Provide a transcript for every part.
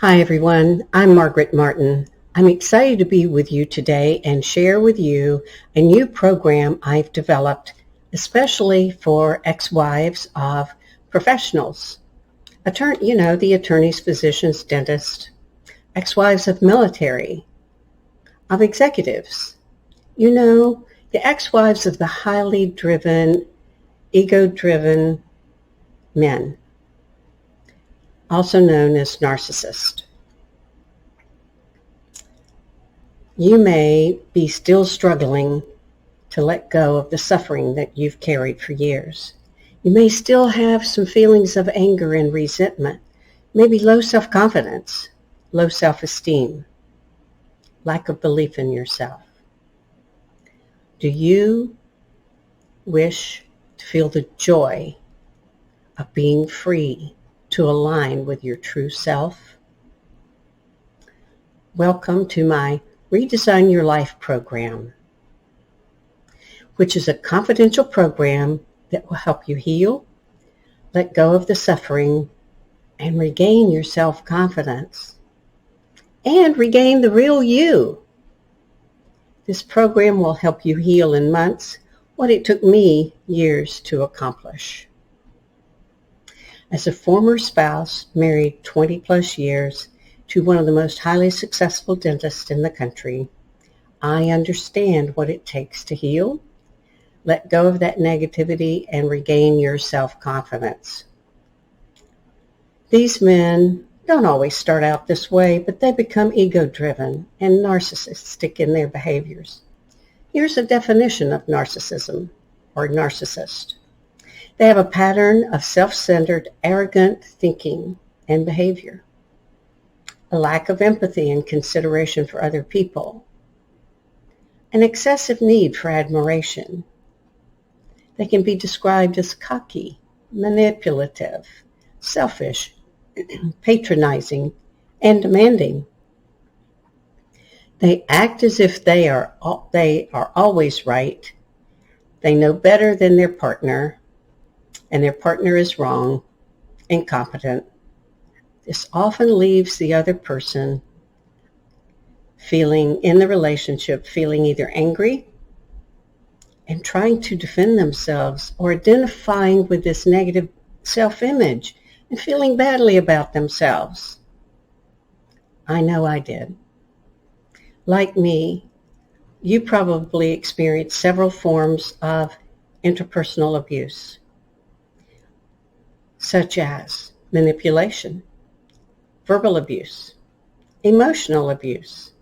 Hi everyone, I'm Margaret Martin. I'm excited to be with you today and share with you a new program I've developed especially for ex-wives of professionals. The attorneys, physicians, dentists, ex-wives of military, of executives. The ex-wives of the highly driven, ego-driven men, also known as narcissists. You may be still struggling to let go of the suffering that you've carried for years. You may still have some feelings of anger and resentment, maybe low self-confidence, low self-esteem, lack of belief in yourself. Do you wish to feel the joy of being free to align with your true self? Welcome to my Redesign Your Life program, which is a confidential program that will help you heal, let go of the suffering, and regain your self-confidence, and regain the real you. This program will help you heal in months what it took me years to accomplish. As a former spouse, married 20 plus years to one of the most highly successful dentists in the country, I understand what it takes to heal, let go of that negativity, and regain your self-confidence. These men don't always start out this way, but they become ego-driven and narcissistic in their behaviors. Here's a definition of narcissism or narcissist. They have a pattern of self-centered, arrogant thinking and behavior, a lack of empathy and consideration for other people, an excessive need for admiration. They can be described as cocky, manipulative, selfish, patronizing, and demanding. They act as if they are always right. They know better than their partner, and their partner is wrong, incompetent. This often leaves the other person feeling either angry and trying to defend themselves, or identifying with this negative self-image and feeling badly about themselves. I know I did. Like me, you probably experienced several forms of interpersonal abuse, such as manipulation, verbal abuse, emotional abuse,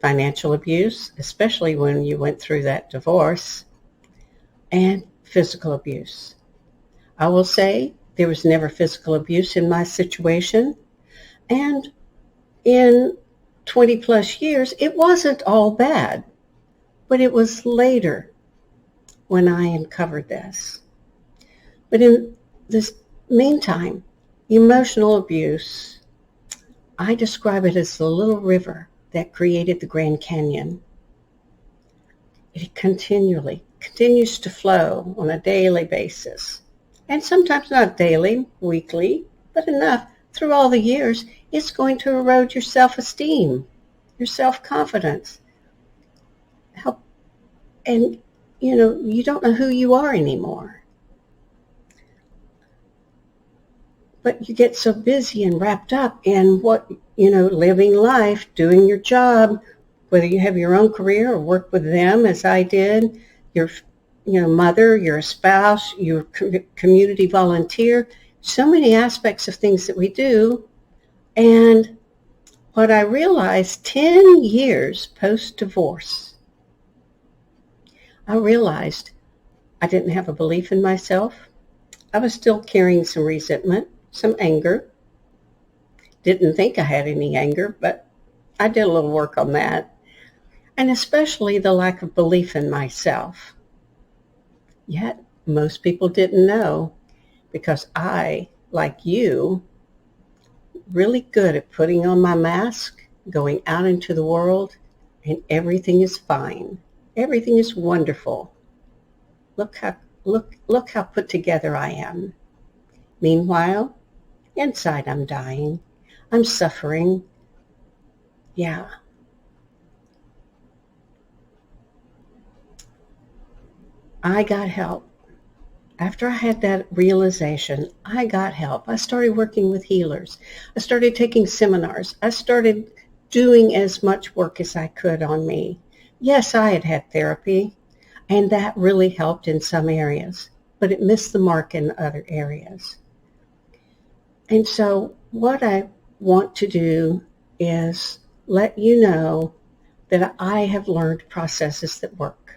financial abuse, especially when you went through that divorce, and physical abuse. I will say there was never physical abuse in my situation, and in 20 plus years, it wasn't all bad, but it was later when I uncovered this. But in this meantime, emotional abuse, I describe it as the little river that created the Grand Canyon. It continues to flow on a daily basis, and sometimes not daily, weekly, but enough through all the years. It's going to erode your self-esteem, your self-confidence, and you don't know who you are anymore. But you get so busy and wrapped up in living life, doing your job, whether you have your own career or work with them, as I did, your mother, your spouse, your community volunteer, so many aspects of things that we do. And what I realized 10 years post-divorce, I realized I didn't have a belief in myself. I was still carrying some resentment, some anger. Didn't think I had any anger, but I did a little work on that. And especially the lack of belief in myself. Yet, most people didn't know, because I, like you, really good at putting on my mask, going out into the world, and everything is fine. Everything is wonderful. Look how put together I am. Meanwhile, inside I'm dying. I'm suffering. Yeah. I got help. After I had that realization, I got help. I started working with healers. I started taking seminars. I started doing as much work as I could on me. Yes, I had had therapy, and that really helped in some areas, but it missed the mark in other areas. And so what I want to do is let you know that I have learned processes that work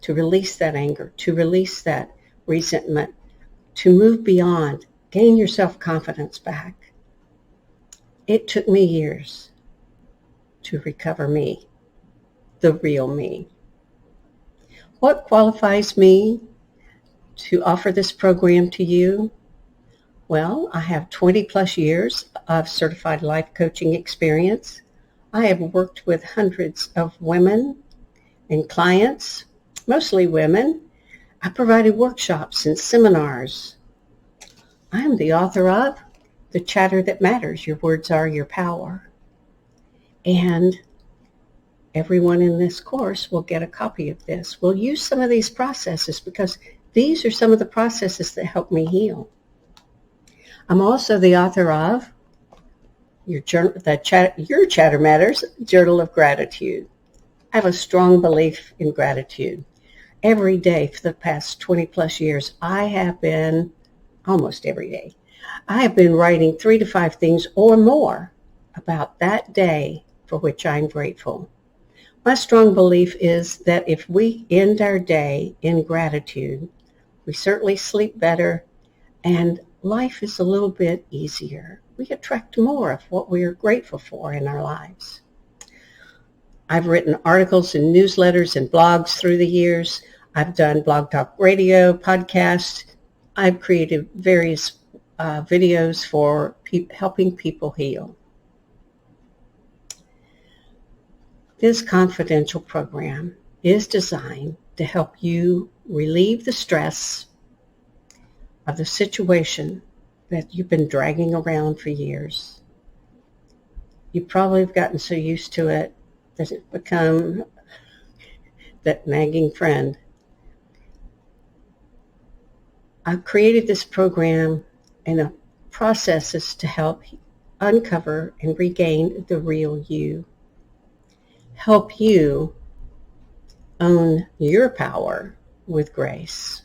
to release that anger, to release that resentment, to move beyond, gain your self-confidence back. It took me years to recover me, the real me. What qualifies me to offer this program to you? Well, I have 20 plus years of certified life coaching experience. I have worked with hundreds of women and clients, mostly women. I provided workshops and seminars. I am the author of The Chatter That Matters, Your Words Are Your Power. And everyone in this course will get a copy of this. We'll use some of these processes because these are some of the processes that help me heal. I'm also the author of Your Chatter Matters, Journal of Gratitude. I have a strong belief in gratitude. Every day for the past 20 plus years, I have been, almost every day, I have been writing 3 to 5 things or more about that day for which I'm grateful. My strong belief is that if we end our day in gratitude, we certainly sleep better and life is a little bit easier. We attract more of what we are grateful for in our lives. I've written articles and newsletters and blogs through the years. I've done blog talk radio, podcasts. I've created various videos for helping people heal. This confidential program is designed to help you relieve the stress of the situation that you've been dragging around for years. You probably have gotten so used to it that it's become that nagging friend. I've created this program and a processes to help uncover and regain the real you. Help you own your power with grace.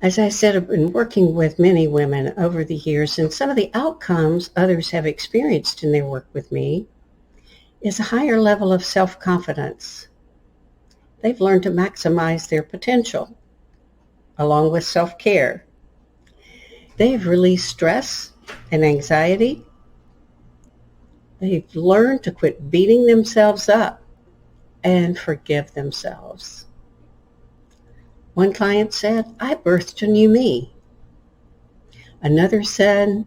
As I said, I've been working with many women over the years, and some of the outcomes others have experienced in their work with me is a higher level of self-confidence. They've learned to maximize their potential, along with self-care. They've released stress and anxiety. They've learned to quit beating themselves up and forgive themselves. One client said, I birthed a new me. Another said,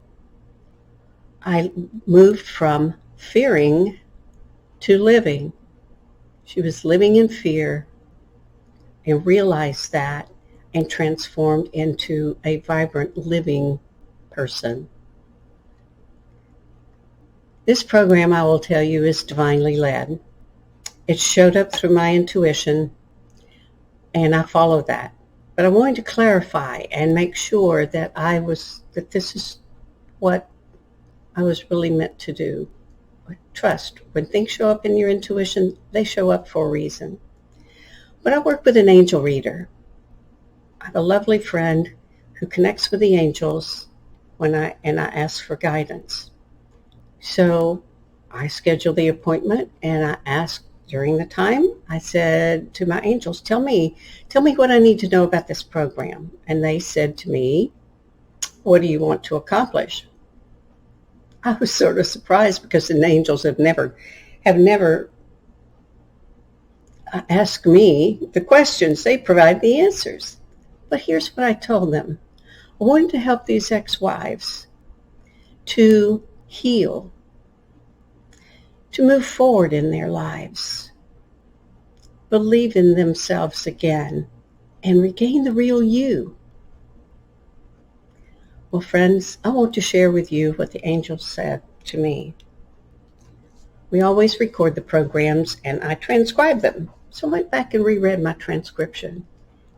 I moved from fearing to living. She was living in fear and realized that and transformed into a vibrant living person. This program, I will tell you, is divinely led. It showed up through my intuition, and I followed that. But I wanted to clarify and make sure that this is what I was really meant to do. Trust. When things show up in your intuition, they show up for a reason. But I work with an angel reader. I have a lovely friend who connects with the angels when I ask for guidance. So I schedule the appointment and I ask during the time, I said to my angels, tell me what I need to know about this program. And they said to me, what do you want to accomplish? I was sort of surprised because the angels have never asked me the questions. They provide the answers. But here's what I told them. I wanted to help these ex-wives to heal, to move forward in their lives, believe in themselves again, and regain the real you. Well, friends, I want to share with you what the angels said to me. We always record the programs and I transcribe them. So I went back and reread my transcription.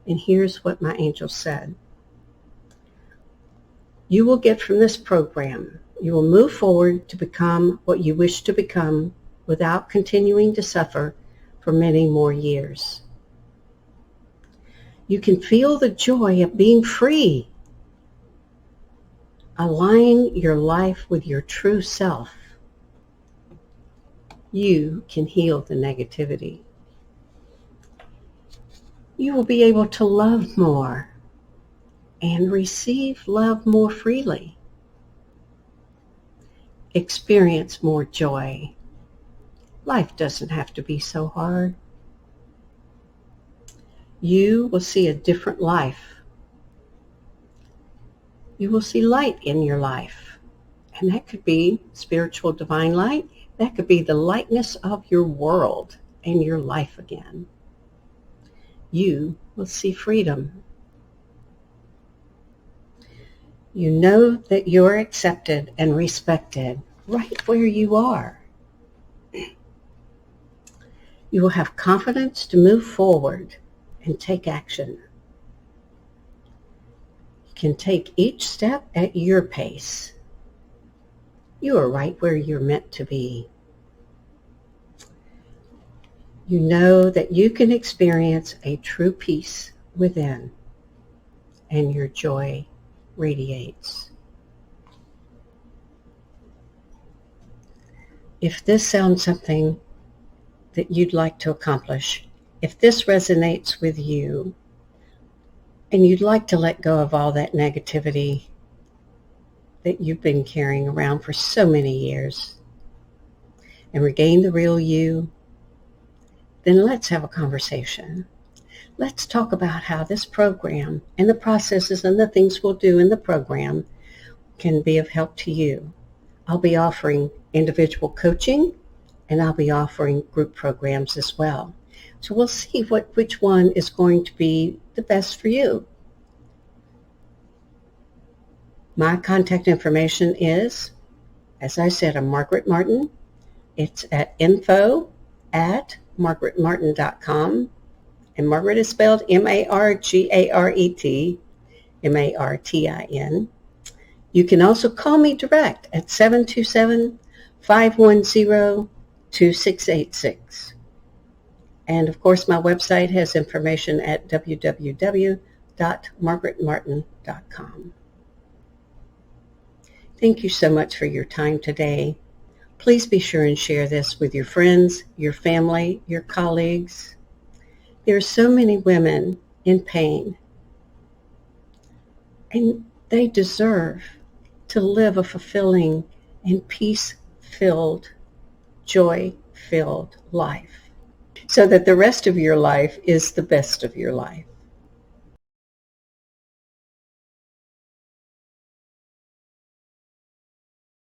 And here's what my angels said. You will get from this program. You will move forward to become what you wish to become without continuing to suffer for many more years. You can feel the joy of being free. Align your life with your true self. You can heal the negativity. You will be able to love more and receive love more freely. Experience more joy. Life doesn't have to be so hard. You will see a different life. You will see light in your life. And that could be spiritual divine light. That could be the lightness of your world and your life again. You will see freedom. You know that you're accepted and respected right where you are. You will have confidence to move forward and take action. You can take each step at your pace. You are right where you're meant to be. You know that you can experience a true peace within, and your joy radiates. If this sounds something that you'd like to accomplish, if this resonates with you, and you'd like to let go of all that negativity that you've been carrying around for so many years and regain the real you, then let's have a conversation. Let's talk about how this program and the processes and the things we'll do in the program can be of help to you. I'll be offering individual coaching and I'll be offering group programs as well. So we'll see which one is going to be the best for you. My contact information is, as I said, I'm Margaret Martin. It's at info@margaretmartin.com. And Margaret is spelled Margaret, Martin. You can also call me direct at 727-510-2686. And of course, my website has information at www.margaretmartin.com. Thank you so much for your time today. Please be sure and share this with your friends, your family, your colleagues. There are so many women in pain, and they deserve to live a fulfilling and peace-filled, joy-filled life so that the rest of your life is the best of your life.